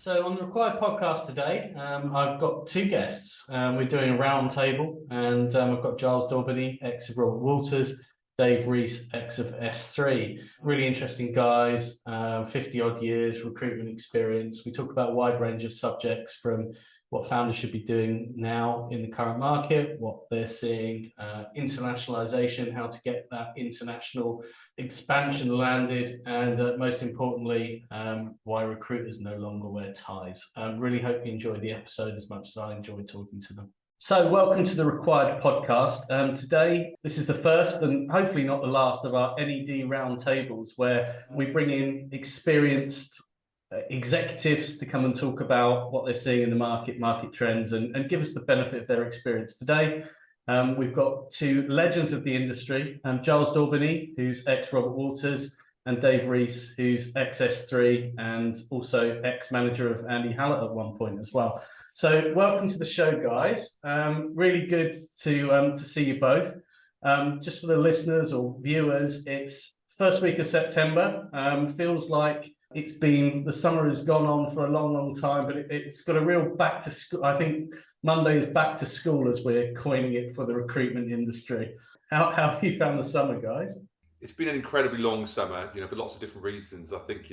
So on the RecWired podcast today, I've got two guests. We're doing a roundtable, and I've got Giles Daubeney, ex of Robert Walters, Dave Rees, ex of SThree. Really interesting guys, 50 odd years recruitment experience. We talk about a wide range of subjects, from what founders should be doing now in the current market, what they're seeing, internationalization, how to get that international expansion landed, and most importantly, why recruiters no longer wear ties. Really hope you enjoyed the episode as much as I enjoyed talking to them. So welcome to the RecWired podcast. Today, this is the first and hopefully not the last of our NED Roundtables, where we bring in experienced executives to come and talk about what they're seeing in the market trends, and give us the benefit of their experience. Today, we've got two legends of the industry, Giles Daubeney, who's ex-Robert Walters, and Dave Rees, who's ex-SThree and also ex-manager of Andy Hallett at one point as well. So welcome to the show, guys. Really good to see you both. Just for the listeners or viewers, it's first week of September. Feels like the summer has gone on for a long time, but it's got a real back to school. I think Monday is back to school, as we're coining it for the recruitment industry. How have you found the summer, guys? It's been an incredibly long summer, for lots of different reasons. I think,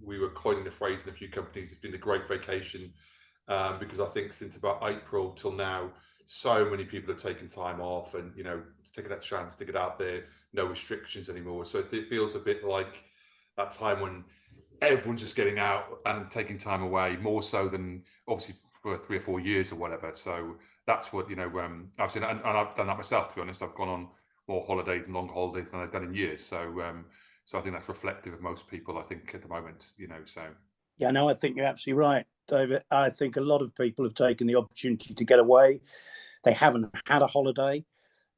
we were coining the phrase in a few companies, it's been a great vacation, because I think since about April till now, so many people have taken time off and, taking that chance to get out there, no restrictions anymore. So it feels a bit like that time when everyone's just getting out and taking time away, more so than obviously for 3 or 4 years or whatever. So that's what, I've seen, and I've done that myself, to be honest. I've gone on more holidays and long holidays than I've done in years. So I think that's reflective of most people, I think, at the moment, so. Yeah, no, I think you're absolutely right, David. I think a lot of people have taken the opportunity to get away. They haven't had a holiday.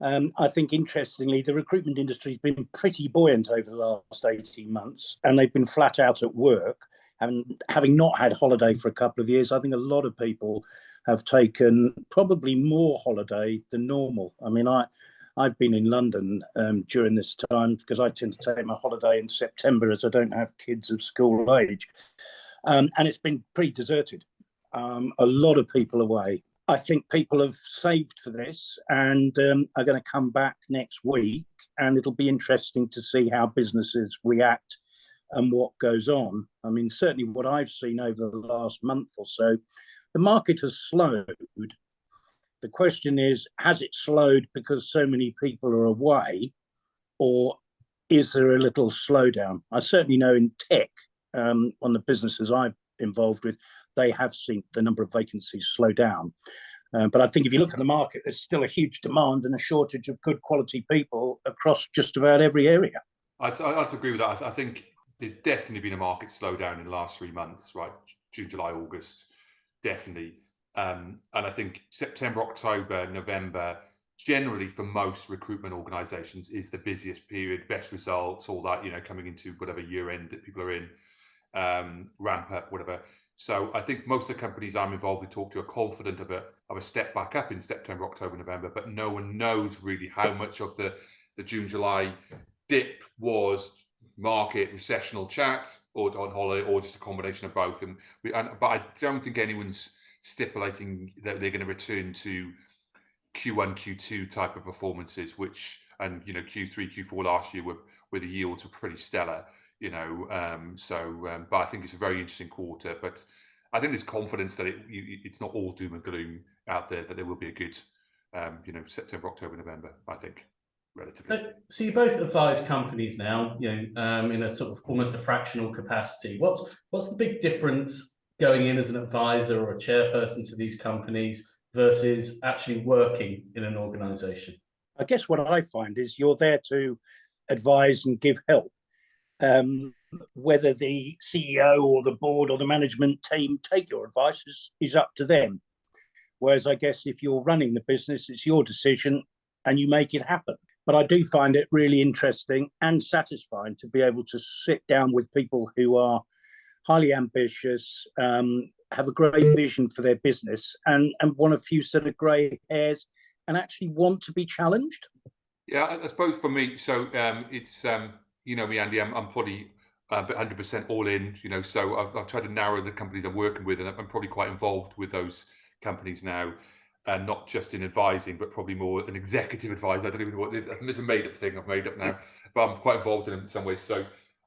I think, interestingly, the recruitment industry has been pretty buoyant over the last 18 months, and they've been flat out at work. And having not had holiday for a couple of years, I think a lot of people have taken probably more holiday than normal. I mean, I've been in London during this time because I tend to take my holiday in September, as I don't have kids of school age. And it's been pretty deserted. A lot of people away. I think people have saved for this and are going to come back next week, and it'll be interesting to see how businesses react and what goes on. I mean, certainly what I've seen over the last month or so, the market has slowed. The question is, has it slowed because so many people are away, or is there a little slowdown? I certainly know in tech, on the businesses I'm involved with, they have seen the number of vacancies slow down. But I think if you look at the market, there's still a huge demand and a shortage of good quality people across just about every area. I'd agree with that. I think there's definitely been a market slowdown in the last 3 months, right? June, July, August, definitely. And I think September, October, November, generally for most recruitment organisations, is the busiest period, best results, all that, coming into whatever year end that people are in, ramp up, whatever. So I think most of the companies I'm involved with talk to are confident of a step back up in September, October, November, but no one knows really how much of the June, July dip was market recessional chat or on holiday, or just a combination of both. But I don't think anyone's stipulating that they're going to return to Q1, Q2 type of performances, which, and Q3, Q4 last year where the yields were pretty stellar, but I think it's a very interesting quarter. But I think there's confidence that it's not all doom and gloom out there, that there will be a good, September, October, November, I think, relatively. So you both advise companies now, in a sort of almost a fractional capacity. What's the big difference going in as an advisor or a chairperson to these companies versus actually working in an organization? I guess what I find is you're there to advise and give help. Whether the CEO or the board or the management team take your advice is up to them. Whereas I guess if you're running the business, it's your decision and you make it happen. But I do find it really interesting and satisfying to be able to sit down with people who are highly ambitious, have a great vision for their business, and want a few sort of grey hairs and actually want to be challenged. Yeah, I suppose for me, so it's, me, Andy, I'm probably but 100% all in, so I've tried to narrow the companies I'm working with, and I'm probably quite involved with those companies now, and not just in advising, but probably more an executive advisor. I don't even know what it's a made up thing I've made up now, but I'm quite involved in it in some ways. So,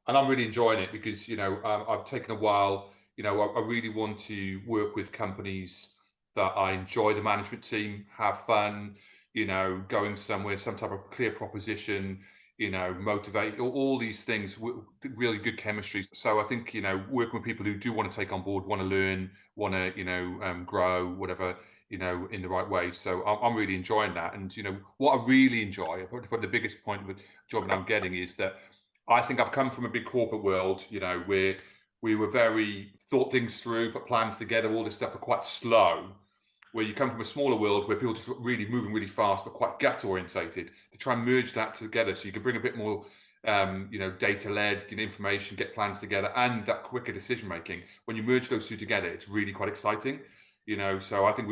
and I'm really enjoying it because, I've taken a while, I really want to work with companies that I enjoy the management team, have fun, going somewhere, some type of clear proposition, motivate, all these things, really good chemistry. So I think, working with people who do want to take on board, want to learn, want to, grow, whatever, in the right way. So I'm really enjoying that. And, what I really enjoy, probably the biggest point of the job that I'm getting is that I think I've come from a big corporate world, where we were very thought things through, put plans together, all this stuff, are quite slow. Where you come from a smaller world where people just really moving really fast, but quite gut orientated, to try and merge that together so you can bring a bit more, data led, information, get plans together, and that quicker decision making. When you merge those two together, it's really quite exciting, So I think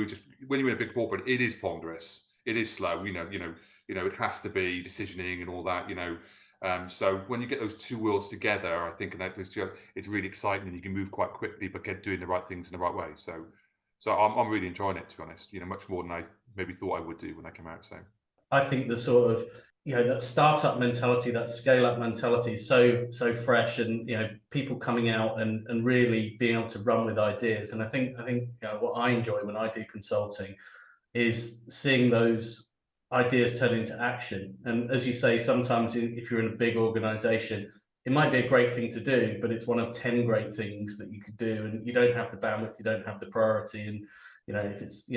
when you're in a big corporate, it is ponderous, it is slow, it has to be decisioning and all that, So when you get those two worlds together, I think it's really exciting, and you can move quite quickly, but doing the right things in the right way. So I'm really enjoying it, to be honest, much more than I maybe thought I would do when I came out. So I think the sort of, that startup mentality, that scale up mentality is so fresh, and, people coming out and really being able to run with ideas. And I think what I enjoy when I do consulting is seeing those ideas turn into action. And as you say, sometimes if you're in a big organization, it might be a great thing to do, but it's one of 10 great things that you could do, and you don't have the bandwidth, you don't have the priority. And if it's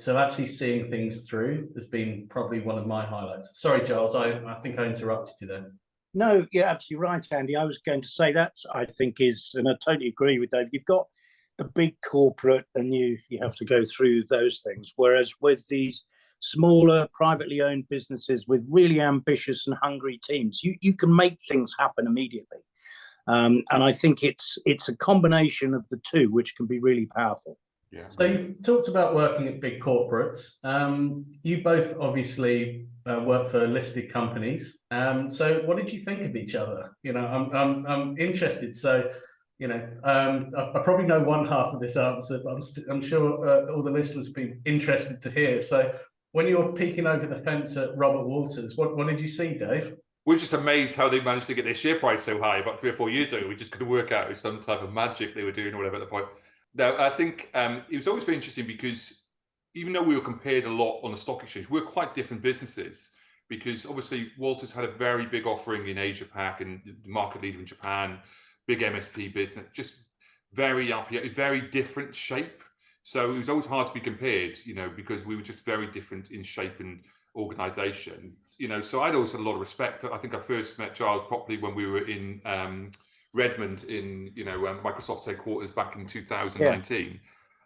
so actually seeing things through has been probably one of my highlights. Sorry, Giles, I think I interrupted you there. No, you're absolutely right, Andy. I was going to say that, I think, and I totally agree with Dave. You've got the big corporate, and you have to go through those things. Whereas with these smaller, privately owned businesses with really ambitious and hungry teams, you can make things happen immediately. And I think it's a combination of the two, which can be really powerful. Yeah. So you talked about working at big corporates. You both obviously work for listed companies. So what did you think of each other? I'm interested. So I probably know one half of this answer, but I'm sure all the listeners would be interested to hear. So when you were peeking over the fence at Robert Walters, what did you see, Dave? We're just amazed how they managed to get their share price so high about 3 or 4 years ago. We just couldn't work out it was some type of magic they were doing or whatever at the point. Now, I think it was always very interesting because even though we were compared a lot on the stock exchange, we're quite different businesses, because obviously Walters had a very big offering in Asia Pac and the market leader in Japan, big MSP business, just very different shape. So it was always hard to be compared, because we were just very different in shape and organization. So I'd always had a lot of respect. I think I first met Giles properly when we were in Redmond in Microsoft headquarters back in 2019.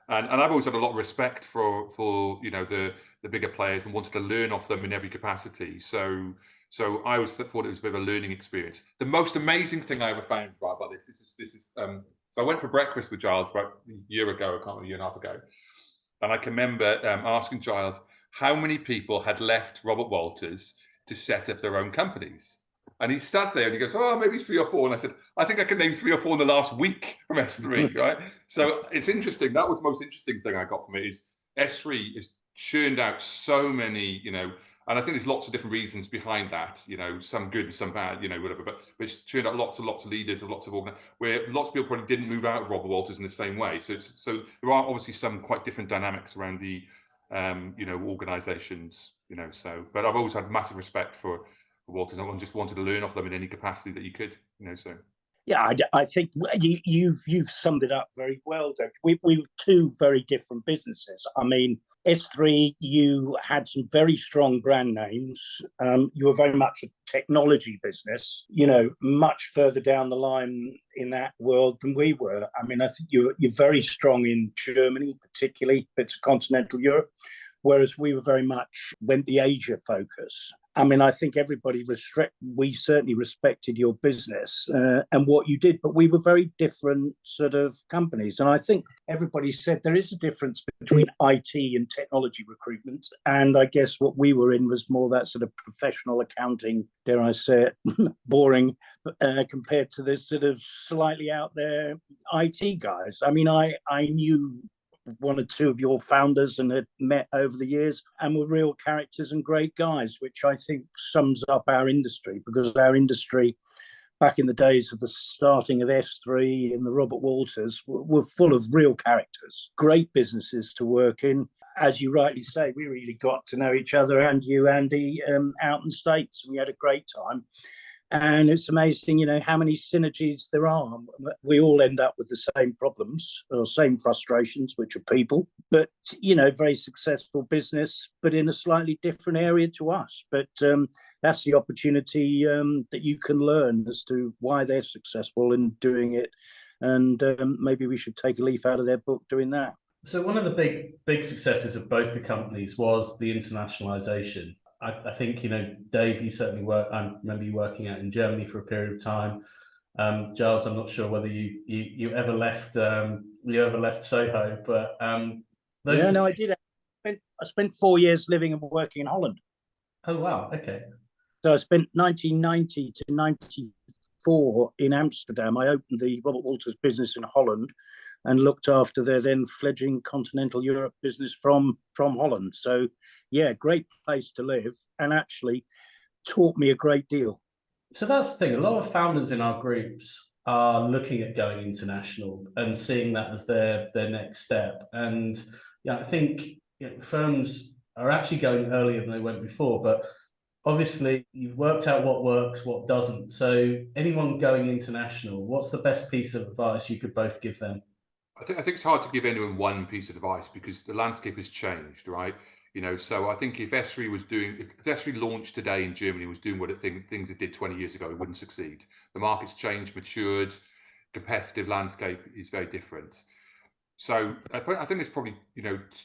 Yeah. And I've always had a lot of respect for the bigger players and wanted to learn off them in every capacity. So I always thought it was a bit of a learning experience. The most amazing thing I ever found about this is so I went for breakfast with Giles about a year ago, a year and a half ago, and I can remember asking Giles how many people had left Robert Walters to set up their own companies. And he sat there and he goes, oh, maybe 3 or 4. And I said, I think I can name 3 or 4 in the last week from SThree, right? So it's interesting. That was the most interesting thing I got from it, is SThree has churned out so many, and I think there's lots of different reasons behind that, some good and some bad, whatever, but it's churned out lots and lots of leaders and lots of where lots of people probably didn't move out of Robert Walters in the same way. So there are obviously some quite different dynamics around the, organizations, but I've always had massive respect for Walters and just wanted to learn off them in any capacity that you could, so. Yeah, I think you've summed it up very well, Dave. We were 2 very different businesses. I mean, SThree, you had some very strong brand names. You were very much a technology business, much further down the line in that world than we were. I mean, I think you're very strong in Germany, particularly bits of continental Europe, whereas we were very much went the Asia focus. I mean, I think we certainly respected your business and what you did, but we were very different sort of companies. And I think everybody said there is a difference between IT and technology recruitment. And I guess what we were in was more that sort of professional accounting, dare I say it, boring compared to this sort of slightly out there IT guys. I mean, I knew one or two of your founders and had met over the years and were real characters and great guys, which I think sums up our industry, because our industry back in the days of the starting of SThree and the Robert Walters were full of real characters, great businesses to work in. As you rightly say, we really got to know each other, and you, Andy, out in the States. We had a great time. And it's amazing, how many synergies there are. We all end up with the same problems or same frustrations, which are people, but, very successful business, but in a slightly different area to us. But that's the opportunity that you can learn as to why they're successful in doing it. And maybe we should take a leaf out of their book doing that. So one of the big successes of both the companies was the internationalization. I think, Dave, you certainly I remember you working out in Germany for a period of time. Giles, I'm not sure whether you ever left Soho, but I did. I spent 4 years living and working in Holland. Oh wow, okay. So I spent 1990 to 94 in Amsterdam. I opened the Robert Walters business in Holland and looked after their then fledgling continental Europe business from Holland. So yeah, great place to live, and actually taught me a great deal. So that's the thing. A lot of founders in our groups are looking at going international and seeing that as their next step. And I think firms are actually going earlier than they went before, but obviously you've worked out what works, what doesn't. So anyone going international, what's the best piece of advice you could both give them? I think it's hard to give anyone one piece of advice because the landscape has changed, right? So I think if SThree launched today in Germany, was doing things it did 20 years ago, it wouldn't succeed. The market's changed, matured, competitive landscape is very different. So I think there's probably,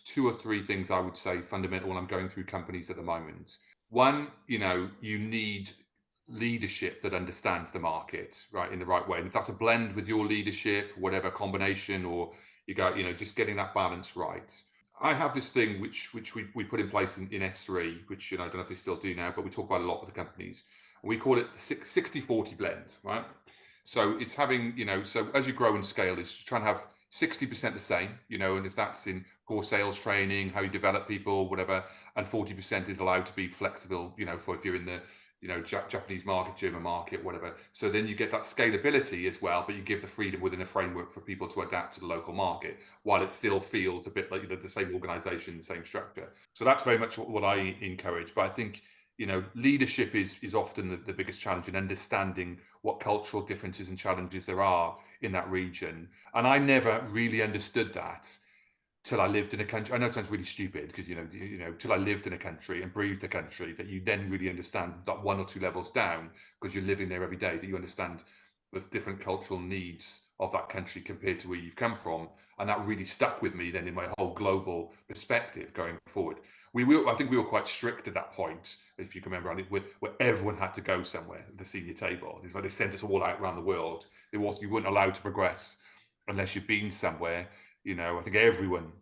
2 or 3 things I would say fundamental when I'm going through companies at the moment. One, you need leadership that understands the market, right, in the right way. And if that's a blend with your leadership, whatever combination, or just getting that balance right. I have this thing which we put in place in SThree, which I don't know if they still do now, but we talk about a lot with the companies. We call it the 60-40 blend, right? So it's having, so as you grow and scale, is trying to have 60% the same, and if that's in core sales training, how you develop people, whatever, and 40% is allowed to be flexible, for if you're in the Japanese market, German market, whatever. So then you get that scalability as well, but you give the freedom within a framework for people to adapt to the local market, while it still feels a bit like the same organization, the same structure. So that's very much what I encourage. But I think leadership is often the biggest challenge in understanding what cultural differences and challenges there are in that region. And I never really understood that till I lived in a country. I know it sounds really stupid because till I lived in a country and breathed a country, that you then really understand that 1 or 2 levels down, because you're living there every day, that you understand the different cultural needs of that country compared to where you've come from. And that really stuck with me then in my whole global perspective going forward. I think we were quite strict at that point, if you can remember, Andy, where everyone had to go somewhere at the senior table. It's like they sent us all out around the world. You weren't allowed to progress unless you'd been somewhere. I think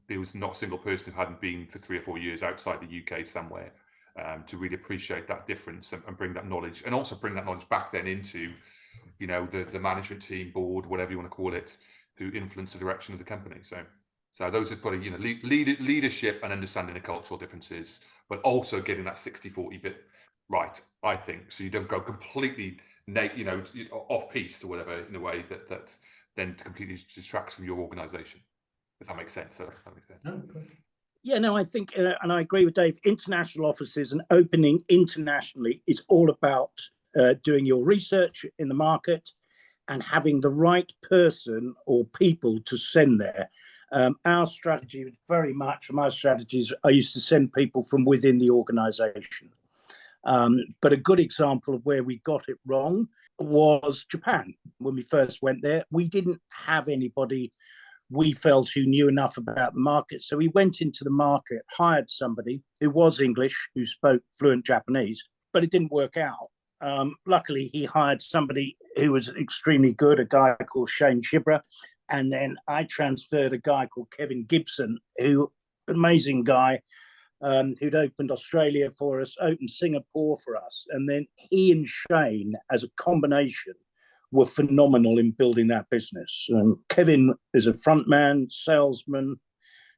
there was not a single person who hadn't been for 3 or 4 years outside the UK somewhere, to really appreciate that difference and bring that knowledge, and also bring that knowledge back then into, the management team, board, whatever you want to call it, to influence the direction of the company. So those are probably, leadership and understanding the cultural differences, but also getting that 60-40 bit right, I think, so you don't go completely, off piste or whatever, in a way that then completely distracts from your organisation. If that makes sense. Yeah, no, I think, and I agree with Dave, international offices and opening internationally is all about doing your research in the market and having the right person or people to send there. Our strategy was very much, my strategies, I used to send people from within the organisation. But a good example of where we got it wrong was Japan. When we first went there, we didn't have anybody we felt who knew enough about the market. So we went into the market, hired somebody who was English, who spoke fluent Japanese, but it didn't work out. Luckily, he hired somebody who was extremely good, a guy called Shane Shibra. And then I transferred a guy called Kevin Gibson, amazing guy, who'd opened Australia for us, opened Singapore for us. And then he and Shane, as a combination, were phenomenal in building that business. Kevin is a front man, salesman.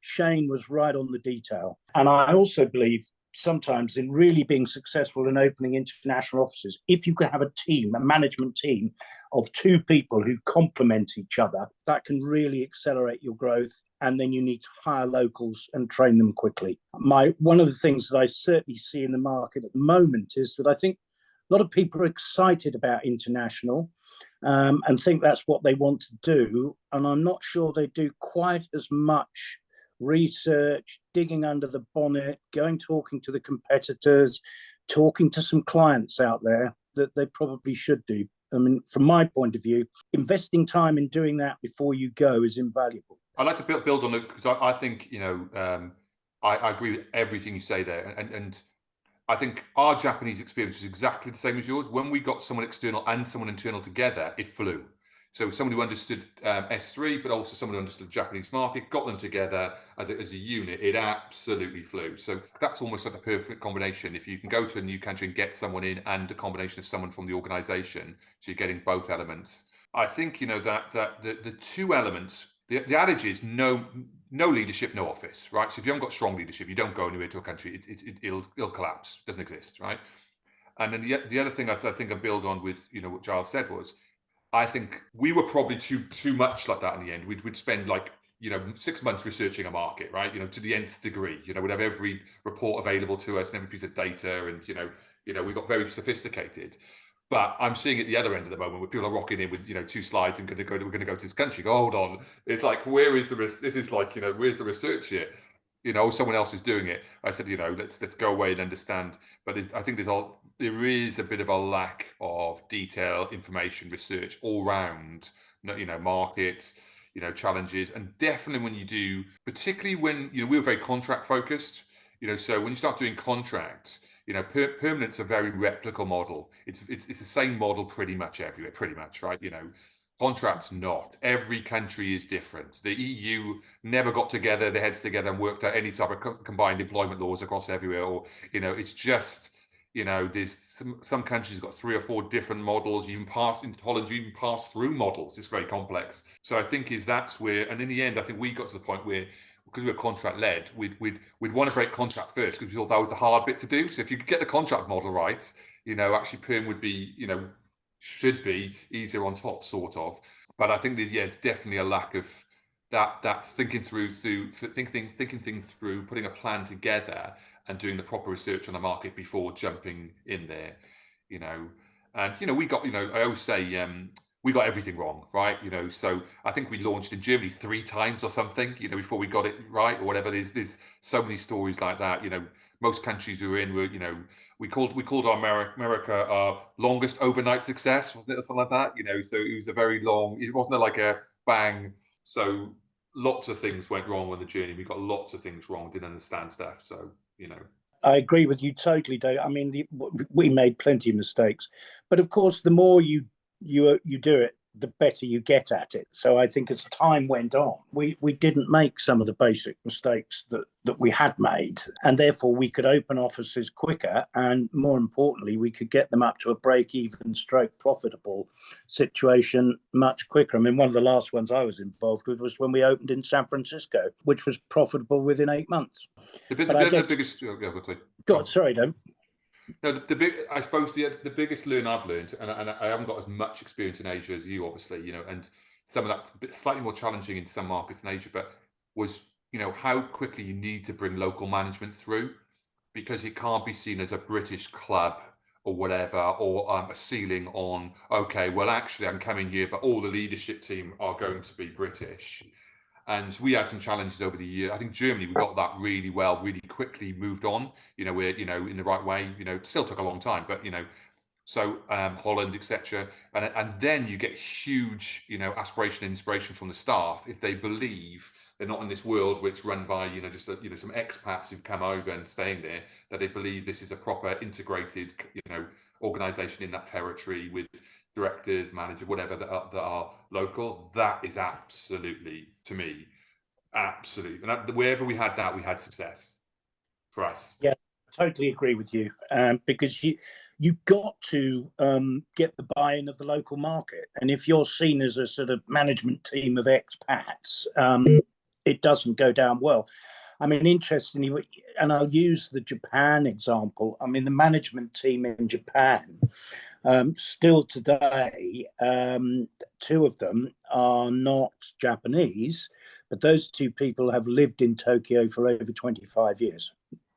Shane was right on the detail. And I also believe sometimes in really being successful in opening international offices, if you can have a team, a management team of two people who complement each other, that can really accelerate your growth. And then you need to hire locals and train them quickly. One of the things that I certainly see in the market at the moment is that I think a lot of people are excited about international and think that's what they want to do. And I'm not sure they do quite as much research, digging under the bonnet, talking to the competitors, talking to some clients out there that they probably should do. I mean, from my point of view, investing time in doing that before you go is invaluable. I'd like to build on it because I think, I agree with everything you say there. And I think our Japanese experience is exactly the same as yours. When we got someone external and someone internal together, it flew. So someone who understood SThree, but also someone who understood the Japanese market, got them together as a unit, it absolutely flew. So that's almost like the perfect combination. If you can go to a new country and get someone in and a combination of someone from the organization, so you're getting both elements. I think, that the two elements, the adage is no leadership, no office, right? So if you haven't got strong leadership, you don't go anywhere to a country, it'll collapse, doesn't exist, right? And then the other thing I think I build on with, what Giles said was, I think we were probably too much like that in the end. We'd spend 6 months researching a market, right? To the nth degree. We'd have every report available to us and every piece of data, and we got very sophisticated. But I'm seeing at the other end of the moment where people are rocking in with 2 slides and we're going to go to this country. Go, hold on, it's like, where is the risk? This is like, where's the research here? Someone else is doing it. I said, let's go away and understand. But I think there is a bit of a lack of detail, information, research all round, market, challenges. And definitely when you do, particularly when, we were very contract focused, so when you start doing contract, permanent's a very replicable model. It's the same model pretty much everywhere, right? Contracts not. Every country is different. The EU never got together, their heads together, and worked out any type of combined employment laws across everywhere. Or, it's just, there's some countries got 3 or 4 different models. You even pass into Holland, you even pass through models. It's very complex. So I think that's where, and in the end, I think we got to the point where, because we were contract led, we'd want to break contract first because we thought that was the hard bit to do. So if you could get the contract model right, actually perm would be, should be easier on top, sort of. But I think that, it's definitely a lack of that thinking things through, putting a plan together and doing the proper research on the market before jumping in there, And we got, I always say, we got everything wrong, right? So I think we launched in Germany 3 times or something, before we got it right or whatever. There's so many stories like that. Most countries we were in were, we called our America our longest overnight success, wasn't it, or something like that? So it was a very long. It wasn't like a bang. So lots of things went wrong on the journey. We got lots of things wrong. Didn't understand stuff. So I agree with you totally, Dave. I mean, we made plenty of mistakes, but of course, the more you do it, the better you get at it. So I think as time went on, we didn't make some of the basic mistakes that we had made, and therefore we could open offices quicker, and more importantly, we could get them up to a break-even stroke profitable situation much quicker. I mean, one of the last ones I was involved with was when we opened in San Francisco, which was profitable within 8 months. The biggest. God, sorry, Dave. No, I suppose the biggest learn I've learned, and I haven't got as much experience in Asia as you, obviously, and some of that's a bit slightly more challenging in some markets in Asia, but was, how quickly you need to bring local management through, because it can't be seen as a British club or whatever, or a ceiling on, okay, well, actually, I'm coming here, but all the leadership team are going to be British. And we had some challenges over the year. I think Germany, we got that really well, really quickly moved on, we're, in the right way, it still took a long time, but, so Holland, etc. And then you get huge, aspiration and inspiration from the staff if they believe they're not in this world which run by, just, some expats who've come over and staying there, that they believe this is a proper integrated, organization in that territory with directors, managers, whatever, that are local. That is absolutely, to me, absolute. And wherever we had that, we had success for us. Yeah, totally agree with you, because you've got to get the buy-in of the local market. And if you're seen as a sort of management team of expats, it doesn't go down well. I mean, interestingly, and I'll use the Japan example. I mean, the management team in Japan, still today, two of them are not Japanese, but those two people have lived in Tokyo for over 25 years.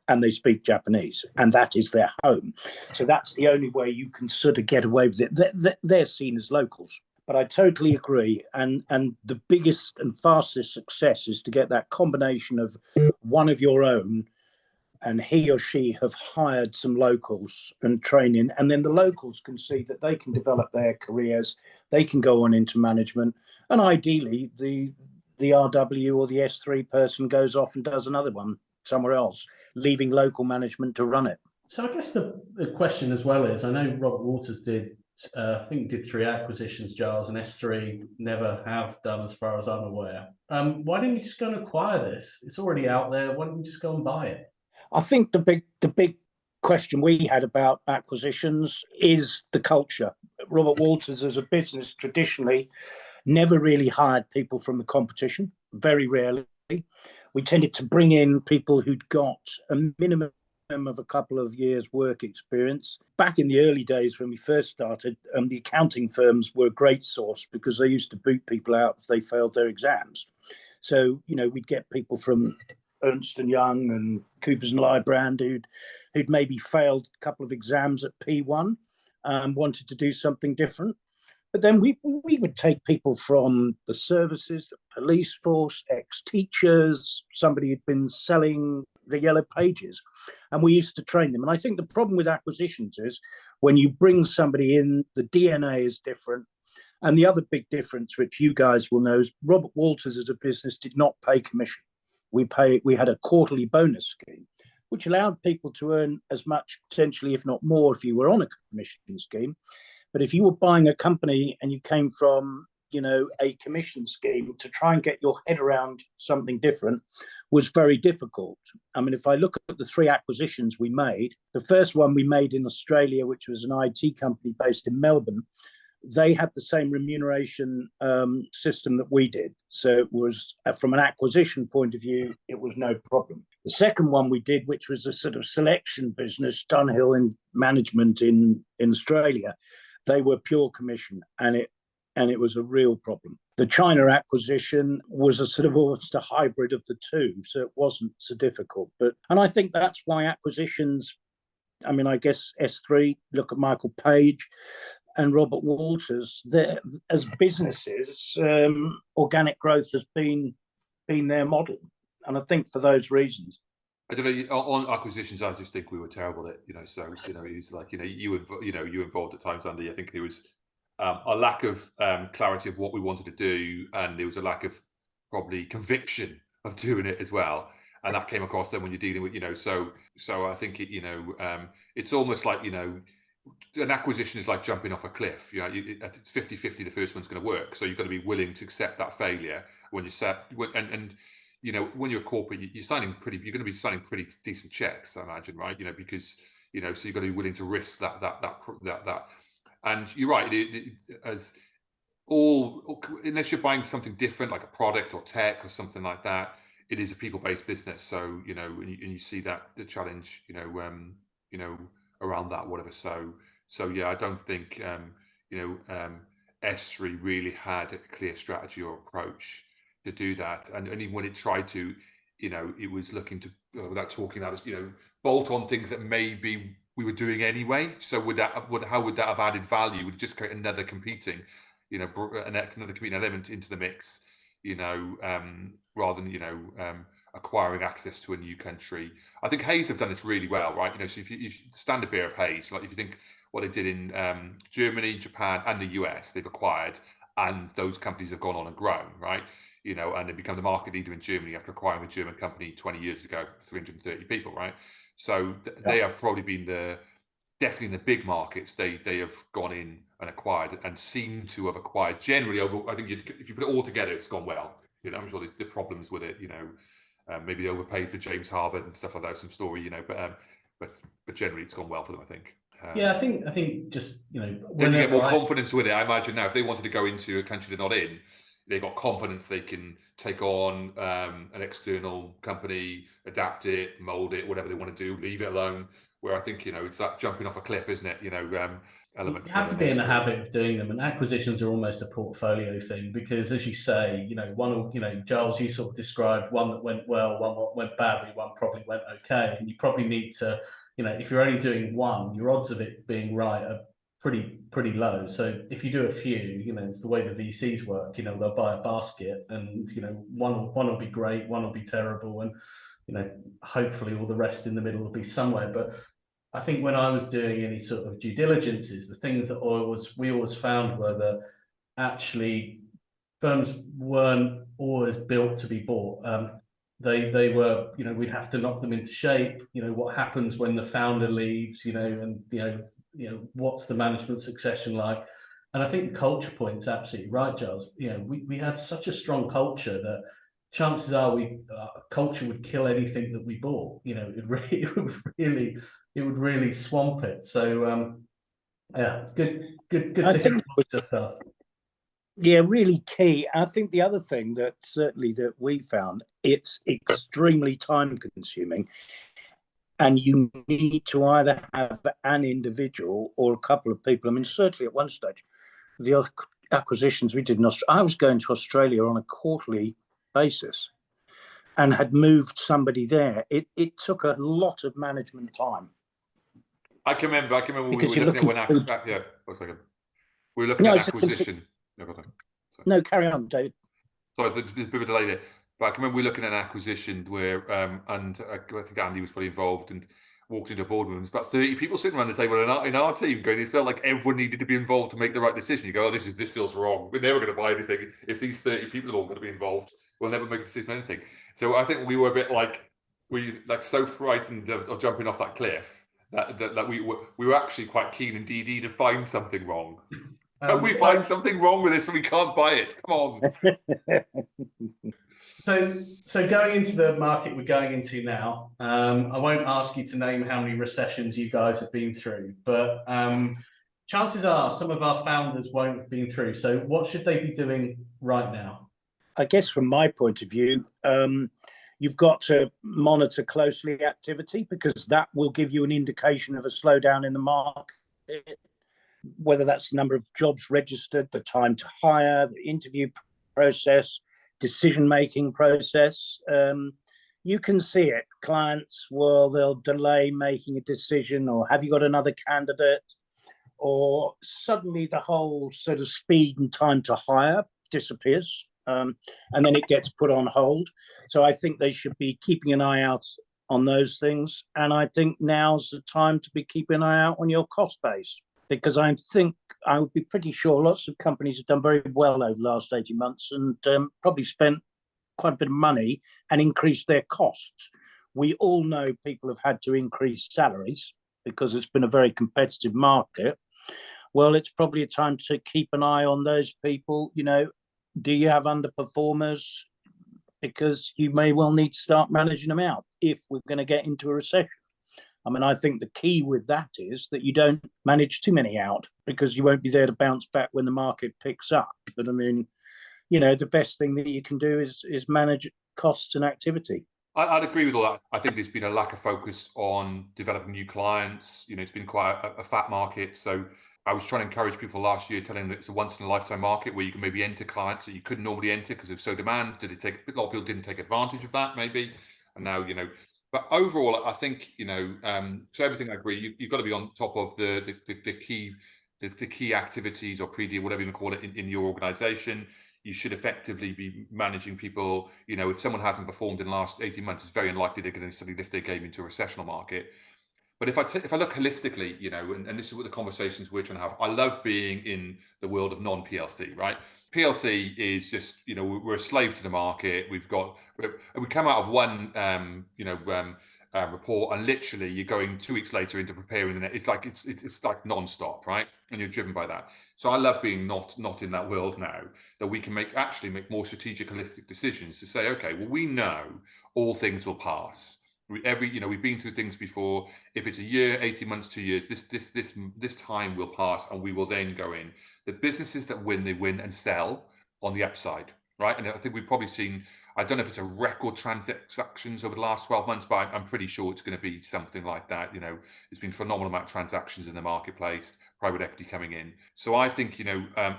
And they speak Japanese, and that is their home. So that's the only way you can sort of get away with it. They're seen as locals. But I totally agree. And the biggest and fastest success is to get that combination of one of your own, and he or she have hired some locals and training, and then the locals can see that they can develop their careers, they can go on into management, and ideally the RW or the SThree person goes off and does another one somewhere else, leaving local management to run it. So I guess the question as well is, I know Robert Walters did 3 acquisitions, Giles, and SThree never have done, as far as I'm aware. Why didn't you just go and acquire this? It's already out there. Why didn't you just go and buy it? I think the big question we had about acquisitions is the culture. Robert Walters, as a business, traditionally never really hired people from the competition, very rarely. We tended to bring in people who'd got a minimum of a couple of years' work experience. Back in the early days when we first started, the accounting firms were a great source because they used to boot people out if they failed their exams. So, we'd get people from Ernst & Young and Coopers & Lybrand who'd maybe failed a couple of exams at P1 and wanted to do something different. But then we would take people from the services, the police force, ex-teachers, somebody who'd been selling the Yellow Pages, and we used to train them. And I think the problem with acquisitions is when you bring somebody in, the DNA is different. And the other big difference, which you guys will know, is Robert Walters as a business did not pay commission. We had a quarterly bonus scheme, which allowed people to earn as much, potentially, if not more, if you were on a commission scheme. But if you were buying a company and you came from, a commission scheme, to try and get your head around something different was very difficult. I mean, if I look at the 3 acquisitions we made, the first one we made in Australia, which was an IT company based in Melbourne, they had the same remuneration system that we did. So it was, from an acquisition point of view, it was no problem. The second one we did, which was a sort of selection business, Dunhill in management in Australia, they were pure commission, and it was a real problem. The China acquisition was a sort of almost a hybrid of the two, so it wasn't so difficult. And I think that's why acquisitions, I mean, I guess SThree, look at Michael Page and Robert Walters, as businesses, organic growth has been their model. And I think for those reasons. I don't know, on acquisitions, I just think we were terrible at it, so, it's like, you involved at times, Andy. I think there was a lack of clarity of what we wanted to do, and there was a lack of probably conviction of doing it as well. And that came across then when you're dealing with, so I think, it's almost like, an acquisition is like jumping off a cliff. It's 50-50, the first one's going to work. So you've got to be willing to accept that failure when you set, and when you're a corporate, you're going to be signing pretty decent checks, I imagine, right? Because, so you've got to be willing to risk that. And you're right, unless you're buying something different, like a product or tech or something like that, it is a people-based business. So, and you see that the challenge, around that, whatever. So yeah, I don't think, SThree really had a clear strategy or approach to do that. And even when it tried to, it was looking to, without talking about, bolt on things that maybe we were doing anyway. So how would that have added value? Would it just create another competing, another competing element into the mix, rather than, acquiring access to a new country. I think Hayes have done this really well, right? So if you standard bearer of Hayes, like if you think what they did in Germany, Japan, and the US, they've acquired, and those companies have gone on and grown, right? and they become the market leader in Germany after acquiring a German company 20 years ago for 330 people, right? So they have probably been definitely in the big markets, they have gone in and acquired and seem to have acquired generally over. I think if you put it all together, it's gone well. I'm sure there's the problems with it. Maybe they overpaid for James Harvard and stuff like that. Some story, but generally it's gone well for them, I think. Yeah, I think just then you get more confidence with it. I imagine now, if they wanted to go into a country they're not in, they've got confidence they can take on an external company, adapt it, mold it, whatever they want to do, leave it alone. Where I think, it's that jumping off a cliff, isn't it? Element. You have to be in the habit of doing them, and acquisitions are almost a portfolio thing because, as you say, Giles, you sort of described one that went well, one that went badly, one probably went okay, and you probably need to, if you're only doing one, your odds of it being right are pretty low. So if you do a few, it's the way the VCs work. They'll buy a basket, and one will be great, one will be terrible, and hopefully all the rest in the middle will be somewhere. But I think when I was doing any sort of due diligences, the things that we always found were that actually firms weren't always built to be bought. They were, we'd have to knock them into shape. What happens when the founder leaves, and what's the management succession like? And I think the culture point's absolutely right, Giles. We had such a strong culture that chances are culture would kill anything that we bought. It would really swamp it. So yeah, it's good to hear it was just us. Yeah, really key. I think the other thing that we found, it's extremely time consuming, and you need to either have an individual or a couple of people. I mean, certainly at one stage, the acquisitions we did in Australia, I was going to Australia on a quarterly basis and had moved somebody there. It took a lot of management time. I can remember when we were looking at one. Yeah, one second. We were looking at acquisition. No, carry on, David. Sorry, there's a bit of a delay there. But I can remember we were looking at an acquisition where, and I think Andy was probably involved, and walked into a boardroom. There's about 30 people sitting around the table in our team going, it felt like everyone needed to be involved to make the right decision. You go, oh, this feels wrong. We're never going to buy anything. If these 30 people are all going to be involved, we'll never make a decision on anything. So I think we were a bit so frightened of jumping off that cliff that we were actually quite keen indeed to find something wrong. And we find something wrong with this and we can't buy it. Come on. So going into the market we're going into now, I won't ask you to name how many recessions you guys have been through, but chances are some of our founders won't have been through. So what should they be doing right now? I guess from my point of view, you've got to monitor closely activity, because that will give you an indication of a slowdown in the market, whether that's the number of jobs registered, the time to hire, the interview process, decision-making process. You can see it. Clients they'll delay making a decision, or have you got another candidate? Or suddenly the whole sort of speed and time to hire disappears, and then it gets put on hold. So I think they should be keeping an eye out on those things. And I think now's the time to be keeping an eye out on your cost base, because I think I would be pretty sure lots of companies have done very well over the last 18 months and probably spent quite a bit of money and increased their costs. We all know people have had to increase salaries because it's been a very competitive market. Well, it's probably a time to keep an eye on those people. Do you have underperformers? Because you may well need to start managing them out if we're going to get into a recession. I mean, I think the key with that is that you don't manage too many out, because you won't be there to bounce back when the market picks up. But I mean, the best thing that you can do is manage costs and activity. I'd agree with all that. I think there's been a lack of focus on developing new clients. It's been quite a fat market. So I was trying to encourage people last year, telling them it's a once-in-a-lifetime market where you can maybe enter clients that you couldn't normally enter because of so demand. A lot of people didn't take advantage of that, maybe. And now, but overall, I think, so everything I agree, you've got to be on top of the key activities or pre-deal, whatever you want to call it, in your organization. You should effectively be managing people. If someone hasn't performed in the last 18 months, it's very unlikely they're going to suddenly lift their game into a recessional market. But if I look holistically, you know, and this is what the conversations we're trying to have. I love being in the world of non-PLC, right? PLC is just, you know, we're a slave to the market. We come out of one, report, and literally you're going 2 weeks later into preparing the next. It's like non-stop, right? And you're driven by that. So I love being not in that world now, that we can make more strategic, holistic decisions to say, okay, well, we know all things will pass. We've been through things before. If it's a year, 18 months, 2 years, this time will pass, and we will then go in. The businesses that win, they win and sell on the upside, right? And I think we've probably seen, I don't know if it's a record transactions over the last 12 months, but I'm pretty sure it's going to be something like that. You know, it's been a phenomenal amount of transactions in the marketplace, private equity coming in. So I think,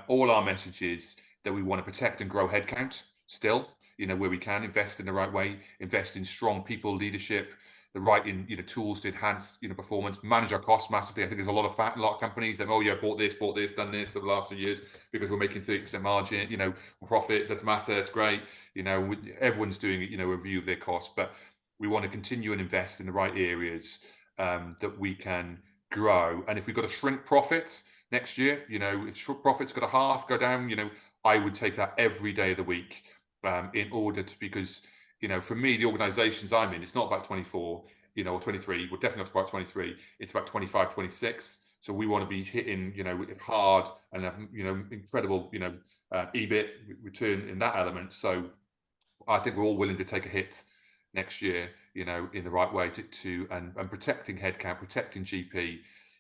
all our messages that we want to protect and grow headcount still, where we can invest in the right way, invest in strong people leadership, the right tools to enhance performance, manage our costs massively. I think there's a lot of companies that bought this, done this over the last 2 years because we're making 30% margin, profit, doesn't matter, it's great. Everyone's doing a review of their costs, but we want to continue and invest in the right areas that we can grow. And if we've got to shrink profit next year, if profit's got to half go down, I would take that every day of the week. In order to, because for me, the organizations I'm in, it's not about 24 or 23, we're definitely not about 23, it's about 25, 26. So we want to be hitting it hard and incredible EBIT return in that element. So I think we're all willing to take a hit next year in the right way and protecting headcount, protecting GP.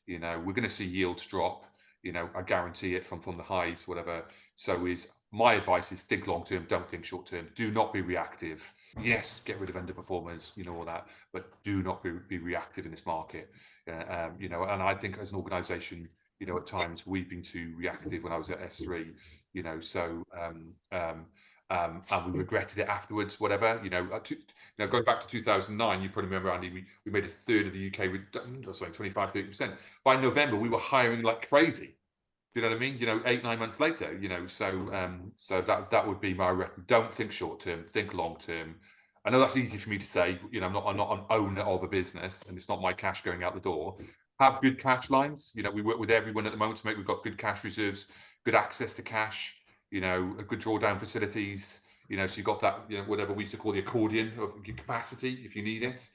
We're going to see yields drop, I guarantee it, from the highs, whatever. So my advice is think long term, don't think short term. Do not be reactive. Yes, get rid of underperformers, all that, but do not be reactive in this market. And I think as an organisation, at times we've been too reactive. When I was at SThree, and we regretted it afterwards. Whatever, going back to 2009, you probably remember, Andy, we made a third of the UK, 25-30%. By November, we were hiring like crazy. You know what I mean? 8-9 months later, so that would be my record. Don't think short term, think long term. I know that's easy for me to say. I'm not an owner of a business, and it's not my cash going out the door. Have good cash lines. We work with everyone at the moment to make. We've got good cash reserves, good access to cash. A good drawdown facilities. So you've got that. Whatever we used to call the accordion of capacity if you need it.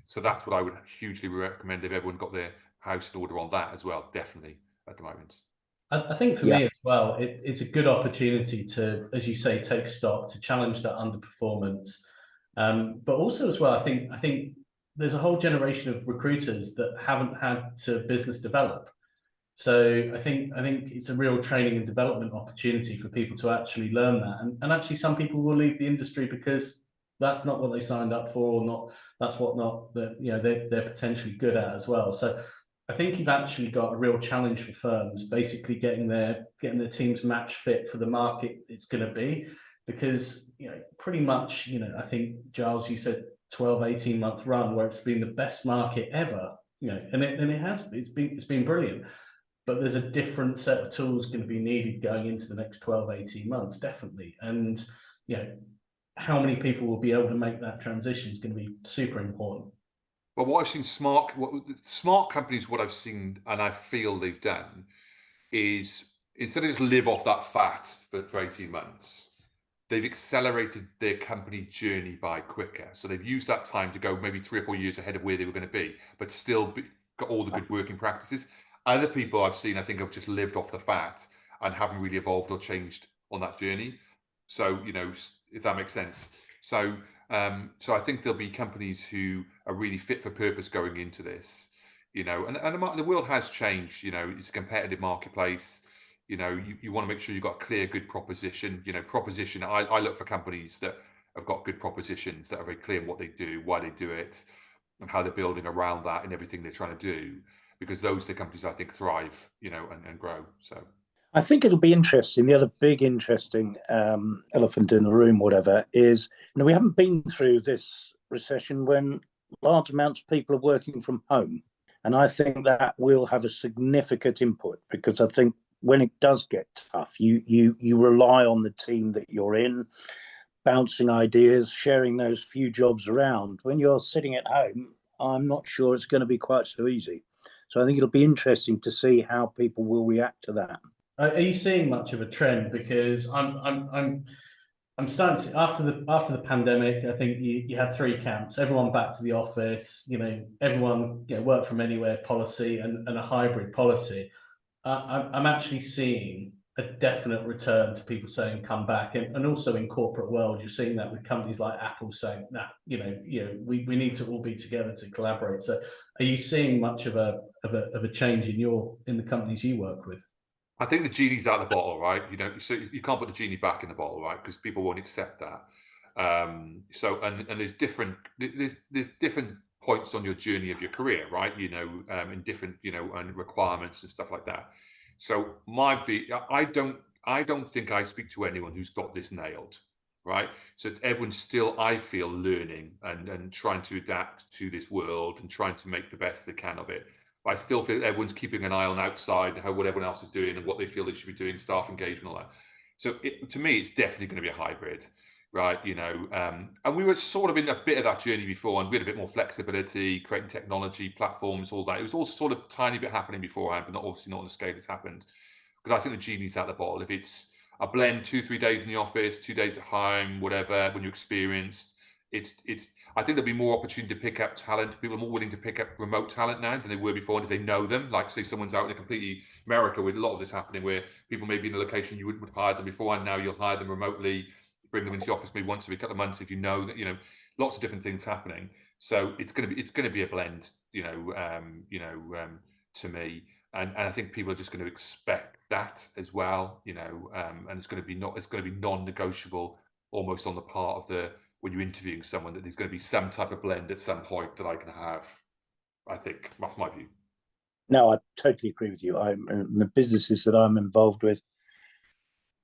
So that's what I would hugely recommend if everyone got their house in order on that as well, definitely at the moment. I think for me as well, it's a good opportunity to, as you say, take stock, to challenge that underperformance. But also as well, I think there's a whole generation of recruiters that haven't had to business develop. So I think it's a real training and development opportunity for people to actually learn that. And actually some people will leave the industry because that's not what they signed up for, or not that's what not that they're potentially good at as well. So I think you've actually got a real challenge for firms, basically getting their teams match fit for the market it's going to be, because pretty much I think, Giles, you said 12-18 month run where it's been the best market ever, and it's been brilliant. But there's a different set of tools going to be needed going into the next 12-18 months, definitely. And how many people will be able to make that transition is going to be super important. But what I've seen smart companies, what I've seen and I feel they've done is, instead of just live off that fat for 18 months, they've accelerated their company journey by quicker. So they've used that time to go maybe 3 or 4 years ahead of where they were going to be, but still got all the good working practices. Other people I've seen, I think, have just lived off the fat and haven't really evolved or changed on that journey. So, if that makes sense. So I think there'll be companies who are really fit for purpose going into this, and the world has changed. It's a competitive marketplace. You want to make sure you've got a clear, good proposition. Proposition. I look for companies that have got good propositions, that are very clear what they do, why they do it, and how they're building around that and everything they're trying to do. Because those are the companies I think thrive, and grow. So I think it'll be interesting. The other big interesting elephant in the room, whatever, is we haven't been through this recession when large amounts of people are working from home. And I think that will have a significant input, because I think when it does get tough, you rely on the team that you're in, bouncing ideas, sharing those few jobs around. When you're sitting at home, I'm not sure it's going to be quite so easy. So I think it'll be interesting to see how people will react to that. Are you seeing much of a trend? Because I'm starting to, after the pandemic, I think you had three camps: everyone back to the office, everyone work from anywhere policy, and a hybrid policy. I'm actually seeing a definite return to people saying come back, and also in corporate world, you're seeing that with companies like Apple saying, nah, we need to all be together to collaborate. So are you seeing much of a change in the companies you work with? I think the genie's out of the bottle, right? So you can't put the genie back in the bottle, right? Because people won't accept that. And there's different points on your journey of your career, right? In different and requirements and stuff like that. So my view, I don't think I speak to anyone who's got this nailed, right? So everyone's still, I feel, learning and trying to adapt to this world and trying to make the best they can of it. But I still feel everyone's keeping an eye on outside, what everyone else is doing and what they feel they should be doing, staff engagement, all that. So to me, it's definitely going to be a hybrid, right? And we were sort of in a bit of that journey before, and we had a bit more flexibility, creating technology platforms, all that. It was all sort of tiny bit happening beforehand, but obviously not on the scale it's happened. Because I think the genie's out the bottle. If it's a blend, 2-3 days in the office, 2 days at home, whatever, when you're experienced, I think there'll be more opportunity to pick up talent. People are more willing to pick up remote talent now than they were before, and if they know them. Like, say someone's out in a completely America, with a lot of this happening, where people may be in a location you wouldn't have hired them before, and now you'll hire them remotely, bring them into the office maybe once every couple of months if you know that, lots of different things happening. So it's going to be a blend, to me, and I think people are just going to expect that as well, and it's going to be non-negotiable, almost on the part of when you're interviewing someone, that there's going to be some type of blend at some point that I can have. I think that's my view. No, I totally agree with you. In the businesses that I'm involved with,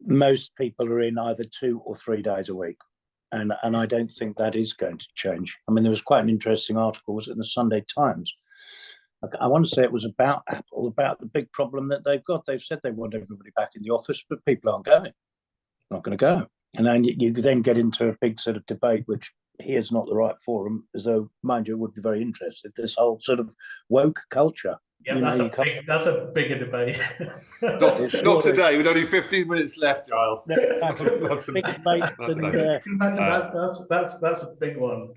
most people are in either 2 or 3 days a week. And I don't think that is going to change. I mean, there was quite an interesting article, was it in the Sunday Times? I want to say it was about Apple, about the big problem that they've got. They've said they want everybody back in the office, but people aren't going. Not going to go. And then you then get into a big sort of debate, which here's not the right forum, as though, mind you, it would be very interested, this whole sort of woke culture. Yeah, that's a bigger debate. Not today, with only 15 minutes left, Giles. That's a big one.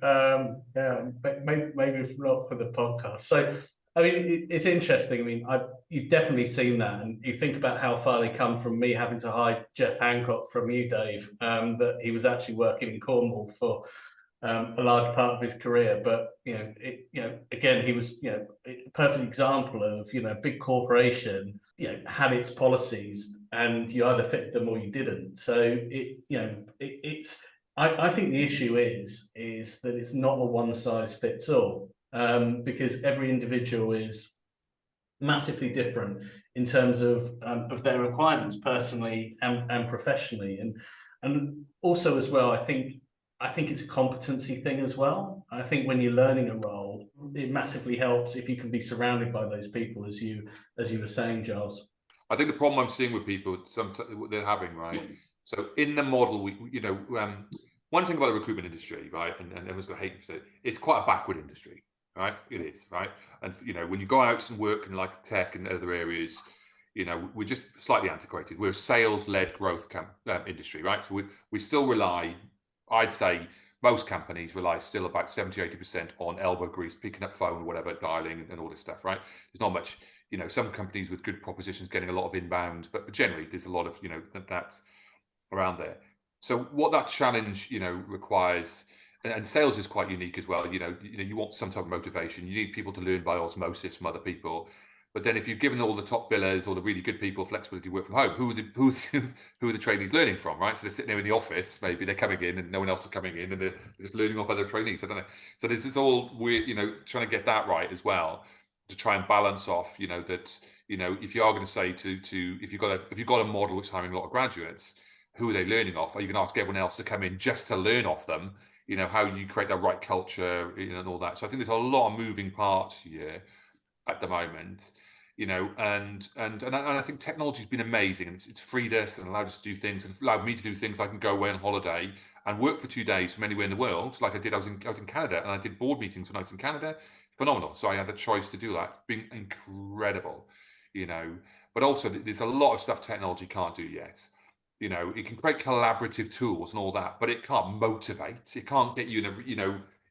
Maybe not for the podcast. So, I mean, it's interesting. I mean, you've definitely seen that, and you think about how far they come from me having to hide Jeff Hancock from you, Dave. That he was actually working in Cornwall for a large part of his career, but again, he was a perfect example of big corporation had its policies, and you either fit them or you didn't. So I think the issue is that it's not a one size fits all. Because every individual is massively different in terms of their requirements personally and professionally, and also as well, I think it's a competency thing as well. I think when you're learning a role, it massively helps if you can be surrounded by those people, as you were saying, Giles. I think the problem I'm seeing with people, what they're having, right? So in the model, one thing about the recruitment industry, right, and everyone's going to hate it, it's quite a backward industry. Right, it is, right, and when you go out and work in like tech and other areas, we're just slightly antiquated. We're a sales-led growth industry, right? So we still rely, I'd say, most companies rely still about 70-80% on elbow grease, picking up phone, whatever, dialing, and all this stuff, right? There's not much, some companies with good propositions getting a lot of inbound, but generally there's a lot of that's around there. So what that challenge requires. And sales is quite unique as well. You want some type of motivation. You need people to learn by osmosis from other people. But then if you've given all the top billers or the really good people flexibility to work from home, who are the trainees learning from, right? So they're sitting there in the office, maybe they're coming in and no one else is coming in, and they're just learning off other trainees. I don't know. So this is all we're trying to get that right as well, to try and balance off. That if you are going to say if you've got a model which is hiring a lot of graduates, who are they learning off? Are you going to ask everyone else to come in just to learn off them? How you create that right culture, and all that. So I think there's a lot of moving parts here at the moment, and I think technology's been amazing, and it's freed us and allowed us to do things, and allowed me to do things. I can go away on holiday and work for 2 days from anywhere in the world, like I did. I was in Canada, and I did board meetings when I was in Canada. phenomenal. So I had a choice to do that. It's been incredible, but also there's a lot of stuff technology can't do yet. It can create collaborative tools and all that, but it can't motivate. It can't get you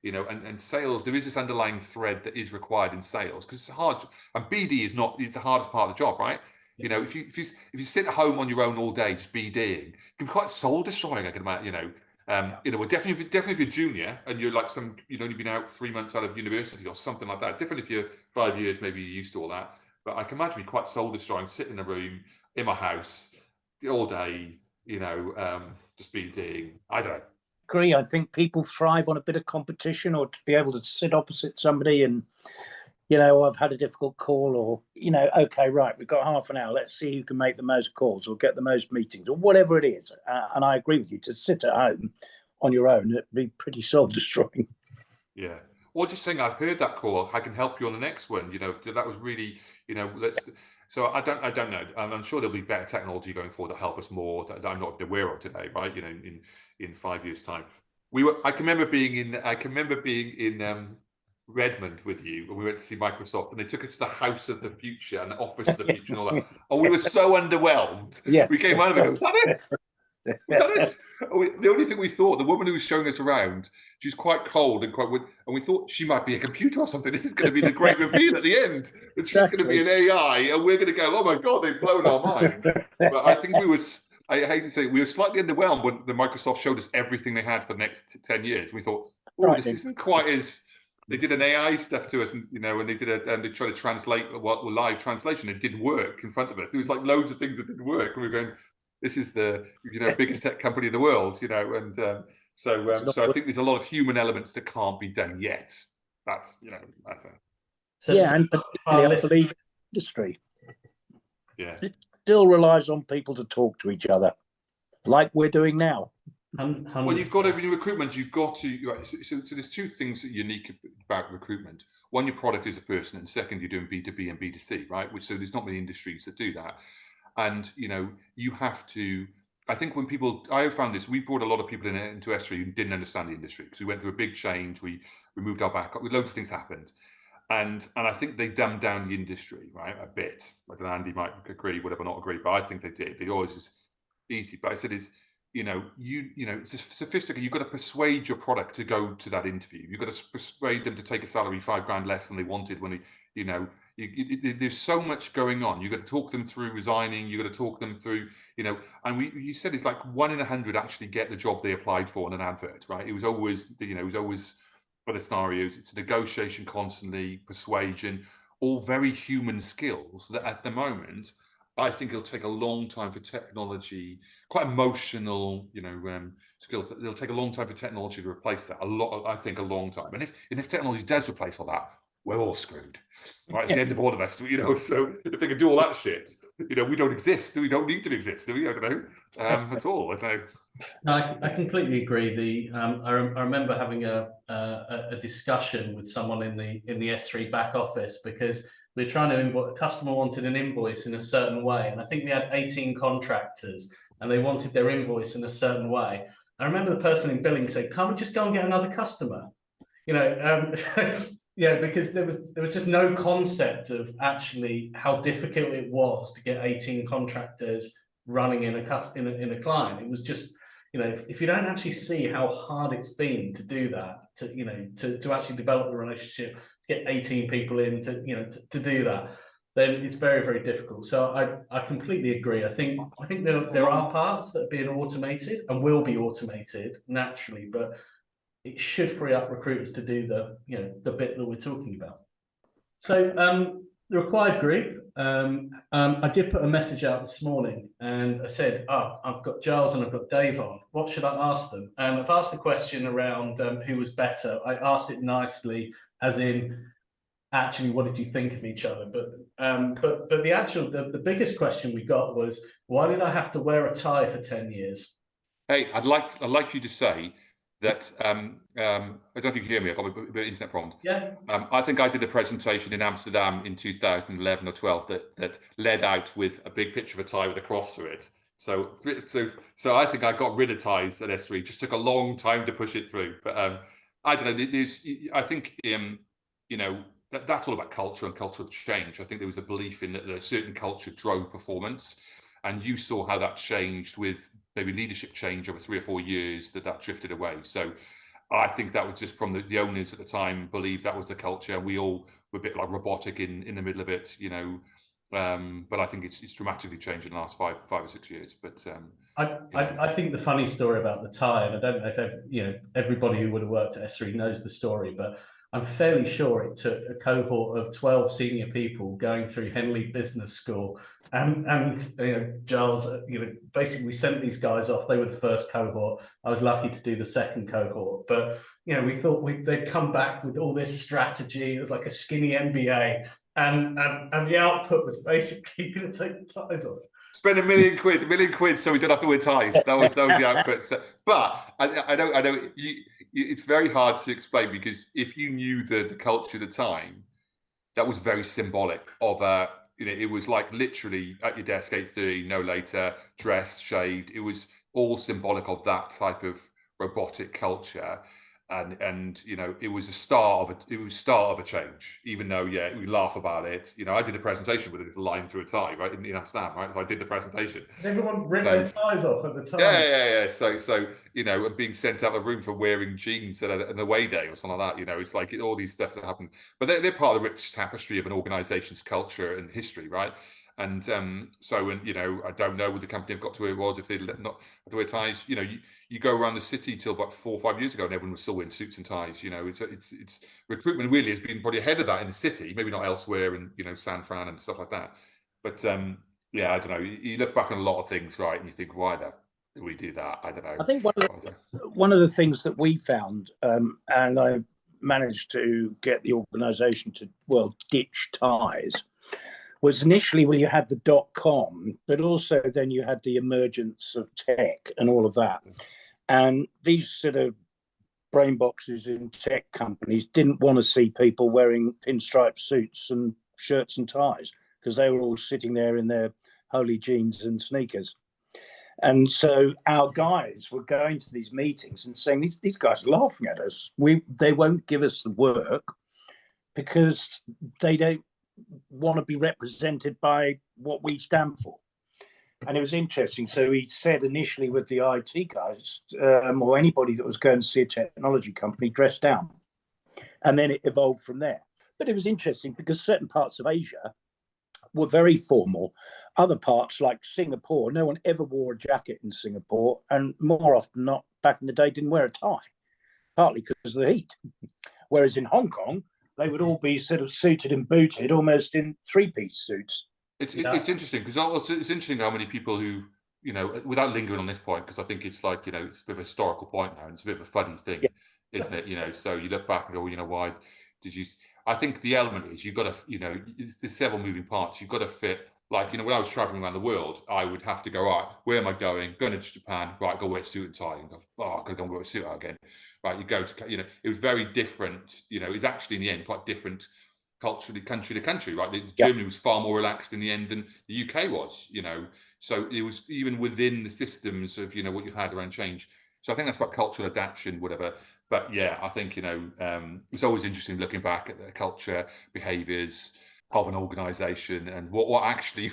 in a, and sales, there is this underlying thread that is required in sales because it's hard. And BD it's the hardest part of the job, right? If you sit at home on your own all day just BDing, it can be quite soul destroying. I can imagine, well, definitely if you're junior and you're like you've only been out 3 months out of university or something like that. Different if you're 5 years, maybe you're used to all that. But I can imagine me quite soul destroying, sitting in a room in my house all day, just BDing. I don't know. Agree. I think people thrive on a bit of competition, or to be able to sit opposite somebody and, I've had a difficult call, or, okay, right, we've got half an hour. Let's see who can make the most calls or get the most meetings or whatever it is. And I agree with you, to sit at home on your own, it'd be pretty soul-destroying. Yeah. Or just saying, I've heard that call, I can help you on the next one. That was really, So I don't know. I'm sure there'll be better technology going forward to help us more that I'm not aware of today, right? In 5 years' time. I can remember being in Redmond with you when we went to see Microsoft, and they took us to the house of the future and the office of the future and all that. Oh, we were so underwhelmed. Yeah. We came out of it. Was that it? Was that it? The only thing we thought, the woman who was showing us around, she's quite cold and and we thought she might be a computer or something. This is going to be the great reveal at the end. That she's going to be an AI, and we're going to go, oh my God, they've blown our minds. But I think I hate to say it, we were slightly underwhelmed when the Microsoft showed us everything they had for the next 10 years. We thought, this isn't quite as... They did an AI stuff to us, and they they tried to translate live translation. It didn't work in front of us. There was like loads of things that didn't work, and we were going, this is the biggest tech company in the world, and so I think there's a lot of human elements that can't be done yet. That's I think. And particularly I believe industry. Yeah, it still relies on people to talk to each other, like we're doing now. Well, you've got to, in recruitment, you've got to. So there's two things that are unique about recruitment. One, your product is a person, and second, you're doing B2B and B2C, right? So there's not many industries that do that. And you have to. I think I have found this. We brought a lot of people into SThree who didn't understand the industry because we went through a big change. We moved our back. Loads of things happened, and I think they dumbed down the industry, right, a bit. I don't know, Andy might agree, whatever, not agree, but I think they did. They always is easy. But I said it's it's sophisticated. You've got to persuade your product to go to that interview. You've got to persuade them to take a salary $5,000 less than they wanted when there's so much going on. You've got to talk them through resigning. You've got to talk them through, and you said it's like 1 in 100 actually get the job they applied for on an advert, right? It was always, other scenarios. It's negotiation constantly, persuasion, all very human skills that at the moment, I think it'll take a long time for technology, quite emotional, skills. It'll take a long time for technology to replace that. I think a long time. And if technology does replace all that, we're all screwed. Right, it's the end of all of us. So if they can do all that shit, we don't exist. We don't need to exist. Do we? I don't know at all. I don't know. No, I completely agree. I remember having a discussion with someone in the SThree back office because we're trying to invoice. A customer wanted an invoice in a certain way, and I think we had 18 contractors, and they wanted their invoice in a certain way. I remember the person in billing said, "Can't we just go and get another customer?" Because there was just no concept of actually how difficult it was to get 18 contractors running in a client. It was just, if you don't actually see how hard it's been to do that, to actually develop the relationship, to get 18 people in, to do that, then it's very, very difficult. So I completely agree. I think there are parts that are being automated and will be automated naturally, but it should free up recruiters to do the bit that we're talking about. So the RecWired group, I did put a message out this morning, and I said, I've got Giles and I've got Dave on. What should I ask them? And I've asked the question around who was better. I asked it nicely, as in, actually, what did you think of each other? But the biggest question we got was, why did I have to wear a tie for 10 years? Hey, I'd like you to say that I don't know if you can hear me. I've got a bit of internet problems. Yeah. I think I did a presentation in Amsterdam in 2011 or 12 that led out with a big picture of a tie with a cross through it. So I think I got rid of ties at SThree. It just took a long time to push it through. But I don't know. I think that's all about culture and cultural change. I think there was a belief in that a certain culture drove performance, and you saw how that changed with maybe leadership change over 3 or 4 years, that drifted away. So I think that was just from the owners at the time believed that was the culture. We all were a bit like robotic in the middle of it, you know. But I think it's dramatically changed in the last 5 or 6 years. But I think the funny story about the tie, and I don't know if everybody who would have worked at SThree knows the story, but I'm fairly sure it took a cohort of 12 senior people going through Henley Business School, and Giles, basically we sent these guys off. They were the first cohort. I was lucky to do the second cohort, but we thought they'd come back with all this strategy. It was like a skinny MBA, and the output was basically going to take the ties off. Spend £1 million, so we don't have to wear ties. That was the output. So, but I know it's very hard to explain, because if you knew the culture at the time, that was very symbolic of it was like literally at your desk 8:30, no later, dressed, shaved. It was all symbolic of that type of robotic culture. And it was a start of a change, even though we laugh about it. I did a presentation with a little line through a tie, right, in Amsterdam, right? So I did the presentation. Everyone ripped their ties off at the time. Yeah. So and being sent out of the room for wearing jeans at an away day or something like that. It's like all these stuff that happen, but they're part of the rich tapestry of an organisation's culture and history, right? And I don't know what the company have got to where it was if they not have to wear ties. You go around the city till about 4 or 5 years ago, and everyone was still wearing suits and ties. It's recruitment really has been probably ahead of that in the city, maybe not elsewhere in San Fran and stuff like that. But I don't know. You look back on a lot of things, right, and you think, why did we do that? I don't know. I think one of the things that we found, and I managed to get the organisation to ditch ties, was initially you had the .com, but also then you had the emergence of tech and all of that. And these sort of brain boxes in tech companies didn't want to see people wearing pinstripe suits and shirts and ties, because they were all sitting there in their holy jeans and sneakers. And so our guys were going to these meetings and saying, these guys are laughing at us. They won't give us the work because they don't want to be represented by what we stand for. And it was interesting. So he said initially with the IT guys, or anybody that was going to see a technology company, dressed down. And then it evolved from there. But it was interesting because certain parts of Asia were very formal. Other parts, like Singapore, no one ever wore a jacket in Singapore, and more often than not, back in the day, didn't wear a tie, partly because of the heat. Whereas in Hong Kong, they would all be sort of suited and booted, almost in 3-piece suits. It's interesting, because it's interesting how many people who, without lingering on this point, because I think it's like, it's a bit of a historical point now, and it's a bit of a funny thing, isn't it? So you look back and go, why did you? I think the element is you've got to, there's several moving parts. You've got to fit. Like, when I was traveling around the world, I would have to go, all right, where am I going? Going to Japan, right, go wear a suit and tie. And go, I could go and wear a suit out again. Right, you go to, it was very different. It was actually in the end quite different culturally, country to country, right? Germany was far more relaxed in the end than the UK was, So it was even within the systems of, what you had around change. So I think that's about cultural adaptation, whatever. But I think, it's always interesting looking back at the culture, behaviours of an organisation, and what actually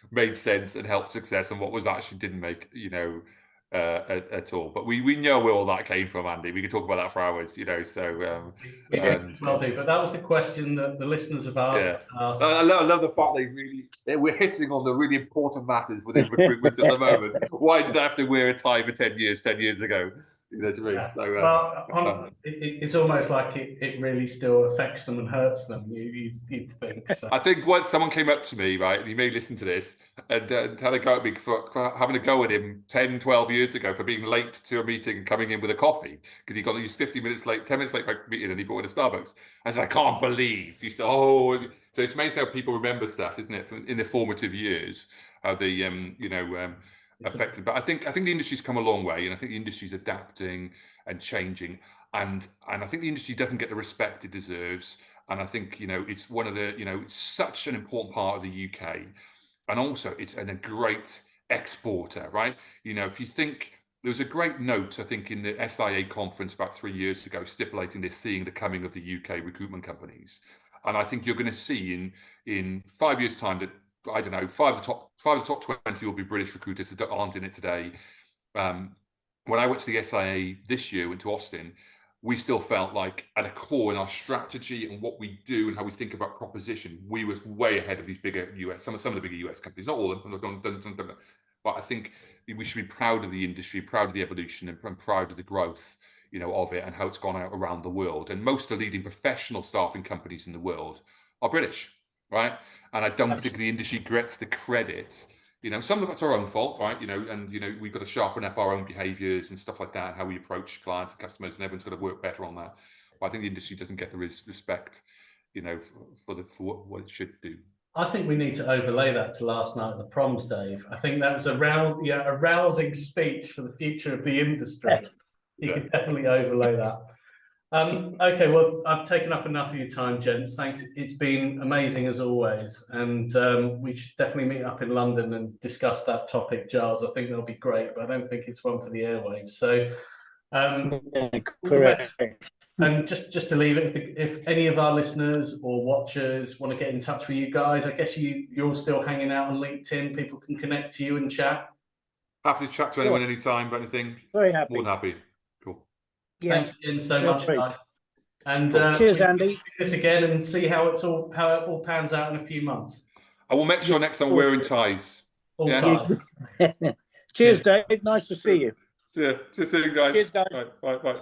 made sense and helped success, and what was actually didn't make, at all. But we know where all that came from, Andy. We could talk about that for hours, So but that was the question that the listeners have asked. Yeah. I love the fact we're hitting on the really important matters within recruitment at the moment. Why did I have to wear a tie for 10 years ago? You know what I mean? Yeah. So, it's almost like it really still affects them and hurts them. You'd think. So. I think once someone came up to me, right, and he may listen to this, and had a go at me for having a go at him 10, 12 years ago for being late to a meeting and coming in with a coffee, because he got to use 50 minutes late, 10 minutes late for a meeting, and he brought in a Starbucks. I said, I can't believe. He said, so it's amazing how people remember stuff, isn't it, in their formative years, how they, affected. But I think the industry's come a long way, and I think the industry's adapting and changing, and I think the industry doesn't get the respect it deserves. And I think it's one of the it's such an important part of the UK, and also it's a great exporter, right? If you think there was a great note, I think, in the SIA conference about 3 years ago, stipulating they're seeing the coming of the UK recruitment companies. And I think you're going to see in 5 years' time that, I don't know, five of the top 20 will be British recruiters that aren't in it today. When I went to the SIA this year, went to Austin, we still felt like at a core in our strategy and what we do and how we think about proposition, we were way ahead of these bigger US, some of the bigger US companies, not all of them, but I think we should be proud of the industry, proud of the evolution, and proud of the growth, of it and how it's gone out around the world. And most of the leading professional staffing companies in the world are British, right? And I don't think the industry gets the credit. Some of that's our own fault, right? And we've got to sharpen up our own behaviours and stuff like that, how we approach clients and customers, and everyone's got to work better on that. But I think the industry doesn't get the respect, for what it should do. I think we need to overlay that to last night at the proms, Dave. I think that was a rousing speech for the future of the industry. You can definitely overlay that. Okay, well, I've taken up enough of your time, gents. Thanks. It's been amazing as always. And we should definitely meet up in London and discuss that topic, Giles. I think that'll be great, but I don't think it's one for the airwaves. So, correct. And just to leave it, if any of our listeners or watchers want to get in touch with you guys, I guess you're all still hanging out on LinkedIn. People can connect to you and chat. Happy to chat to anyone anytime, but anything. Very happy. More than happy. Cool. Yeah. Thanks again so much, guys. And cheers, Andy. Do this again and see how it all pans out in a few months. I will make sure next time we're wearing ties. All ties. Cheers, Dave. Nice to see you. See you soon, guys. Cheers, guys. Bye.